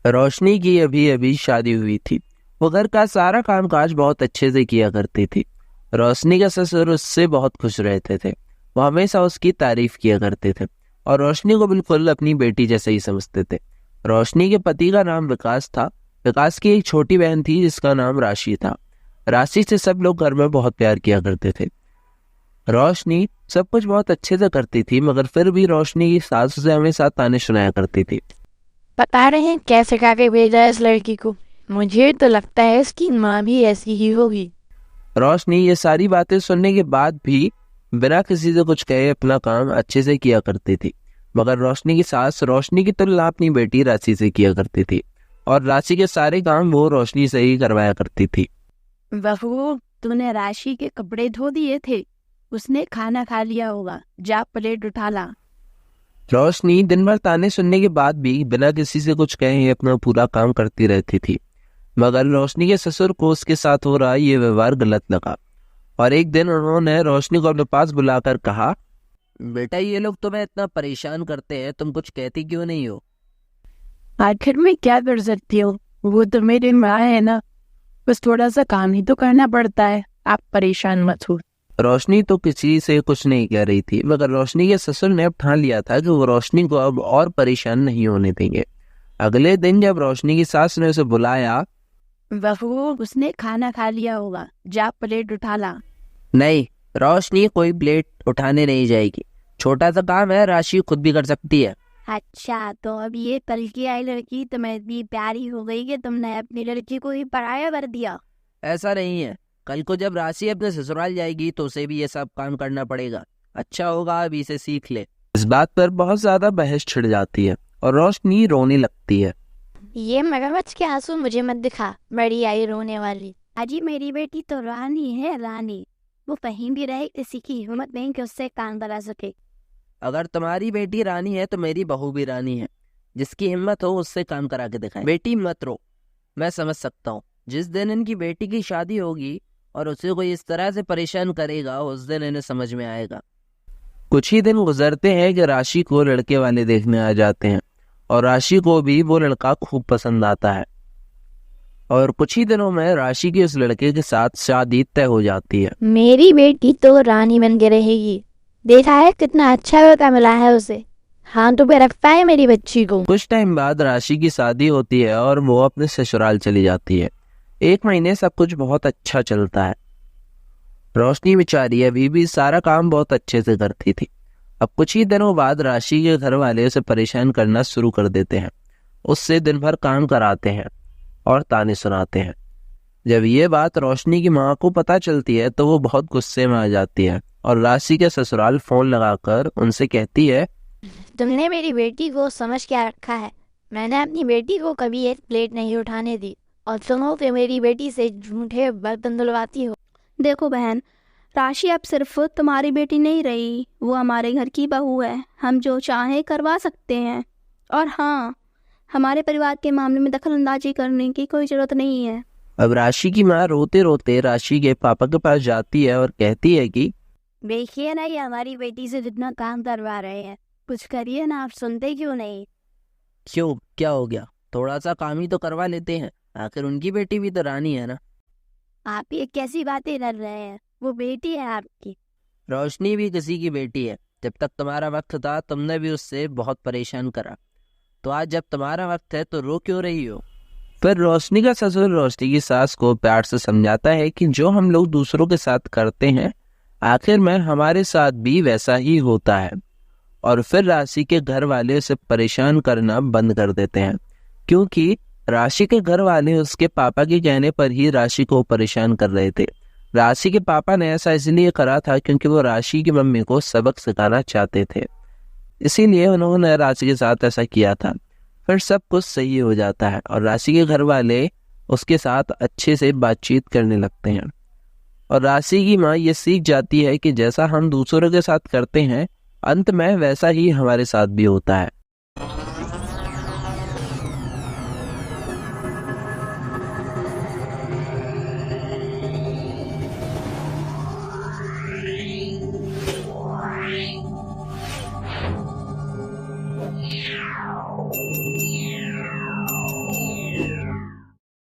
रोशनी की अभी अभी शादी हुई थी। वो घर का सारा कामकाज बहुत अच्छे से किया करती थी। रोशनी के ससुर उससे बहुत खुश रहते थे। वो हमेशा उसकी तारीफ किया करते थे और रोशनी को बिल्कुल अपनी बेटी जैसे ही समझते थे। रोशनी के पति का नाम विकास था। विकास की एक छोटी बहन थी जिसका नाम राशि था। राशि से सब लोग घर में बहुत प्यार किया करते थे। रोशनी सब कुछ बहुत अच्छे से करती थी, मगर फिर भी रोशनी की सास से हमेशा ताने सुनाया करती थी। बता रहे हैं कैसे करके भेजा है इस लड़की को। मुझे तो लगता है इसकी माँ भी ऐसी ही होगी। रोशनी ये सारी बातें सुनने के बाद भी बिना किसी से कुछ कहे अपना काम अच्छे से किया करती थी। मगर रोशनी की सास रोशनी की तुलना अपनी बेटी राशि से किया करती थी और राशि के सारे काम वो रोशनी से ही करवाया करती थी। बहू, तूने राशि के कपड़े धो दिए थे, उसने खाना खा लिया होगा, जा प्लेट उठा ला। रोशनी दिन भर ताने सुनने के बाद भी बिना किसी से कुछ कहे अपना पूरा काम करती रहती थी। मगर रोशनी के ससुर को उसके साथ हो रहा ये व्यवहार गलत लगा और एक दिन उन्होंने रोशनी को अपने पास बुलाकर कहा, बेटा ये लोग तुम्हें इतना परेशान करते हैं, तुम कुछ कहती क्यों नहीं हो? आखिर मैं क्या कर सकती हूँ, वो तो मेरी माँ है ना, बस थोड़ा सा काम ही तो करना पड़ता है, आप परेशान मत हो। रोशनी तो किसी से कुछ नहीं कह रही थी, मगर रोशनी के ससुर ने अब ठान लिया था कि वो रोशनी को अब और परेशान नहीं होने देंगे। अगले दिन जब रोशनी की सास ने उसे बुलाया, बहू, उसने खाना खा लिया होगा, जा प्लेट उठा ला। नहीं, रोशनी कोई प्लेट उठाने नहीं जाएगी। छोटा सा काम है, राशि खुद भी कर सकती है। अच्छा, तो अब ये पल की आई लड़की तुम्हें इतनी प्यारी हो गई कि तुमने अपनी लड़की को ही पराया कर दिया। ऐसा नहीं है, कल को जब राशि अपने ससुराल जाएगी तो उसे भी ये सब काम करना पड़ेगा। अच्छा होगा अभी से सीख ले। इस बात पर बहुत ज्यादा बहस छिड़ जाती है और रोशनी रोने लगती है। ये मगरमच्छ के आंसू मुझे मत दिखा, बड़ी आई रोने वाली। अजी, मेरी बेटी तो रानी है, रानी। वो कहीं भी रहे, किसी की हिम्मत नहीं कि उससे कान बना सके। अगर तुम्हारी बेटी रानी है तो मेरी बहू भी रानी है। जिसकी हिम्मत हो उससे काम करा के दिखाए। बेटी मत रो, मैं समझ सकता हूँ। जिस दिन इनकी बेटी की शादी होगी और उसे कोई इस तरह से परेशान करेगा, उस दिन इन्हें समझ में आएगा। कुछ ही दिन गुजरते हैं कि राशि को लड़के वाले देखने आ जाते हैं और राशि को भी वो लड़का खूब पसंद आता है और कुछ ही दिनों में राशि की उस लड़के के साथ शादी तय हो जाती है। मेरी बेटी तो रानी बन के रहेगी। देखा है कितना अच्छा लड़का मिला है उसे, हाथों पे रखता है मेरी बच्ची को। कुछ टाइम बाद राशि की शादी होती है और वो अपने ससुराल चली जाती है। 1 महीने सब कुछ बहुत अच्छा चलता है। रोशनी बेचारी अभी भी सारा काम बहुत अच्छे से करती थी। अब कुछ ही दिनों बाद राशि के घर वाले उसे परेशान करना शुरू कर देते हैं। उससे दिन भर काम कराते हैं और ताने सुनाते हैं। जब ये बात रोशनी की माँ को पता चलती है तो वो बहुत गुस्से में आ जाती है और राशि के ससुराल फोन लगाकर उनसे कहती है, तुमने मेरी बेटी को समझ क्या रखा है? मैंने अपनी बेटी को कभी एक प्लेट नहीं उठाने दी और तुम हो कि मेरी बेटी से झूठे बर्तन धुलवाती हो। देखो बहन, राशि अब सिर्फ तुम्हारी बेटी नहीं रही, वो हमारे घर की बहू है। हम जो चाहें करवा सकते हैं। और हाँ, हमारे परिवार के मामले में दखल अंदाजी करने की कोई जरूरत नहीं है। अब राशि की माँ रोते रोते राशि के पापा के पास जाती है और कहती है कि देखिए ना, ये हमारी बेटी से जितना काम करवा रहे हैं, कुछ करिए ना, आप सुनते क्यों नहीं? क्यों, क्या हो गया? थोड़ा सा काम ही तो करवा लेते हैं, आखिर उनकी बेटी भी तो रानी है ना। आप ये कैसी बातें कर रहे हैं? वो बेटी है आपकी। रोशनी भी किसी की बेटी है। जब तक तुम्हारा वक्त था तुमने भी उससे बहुत परेशान करा, तो आज जब तुम्हारा वक्त है तो रो क्यों रही हो? फिर रोशनी का ससुर रोशनी की सास को प्यार से समझाता है कि जो हम लोग दूसरों के साथ करते हैं, आखिर में हमारे साथ भी वैसा ही होता है। और फिर राशि के घर वाले उसे परेशान करना बंद कर देते हैं, क्योंकि राशि के घर वाले उसके पापा के कहने पर ही राशि को परेशान कर रहे थे। राशि के पापा ने ऐसा इसलिए करा था क्योंकि वो राशि की मम्मी को सबक सिखाना चाहते थे, इसीलिए उन्होंने राशि के साथ ऐसा किया था। फिर सब कुछ सही हो जाता है और राशि के घर वाले उसके साथ अच्छे से बातचीत करने लगते हैं और राशि की माँ ये सीख जाती है कि जैसा हम दूसरों के साथ करते हैं, अंत में वैसा ही हमारे साथ भी होता है।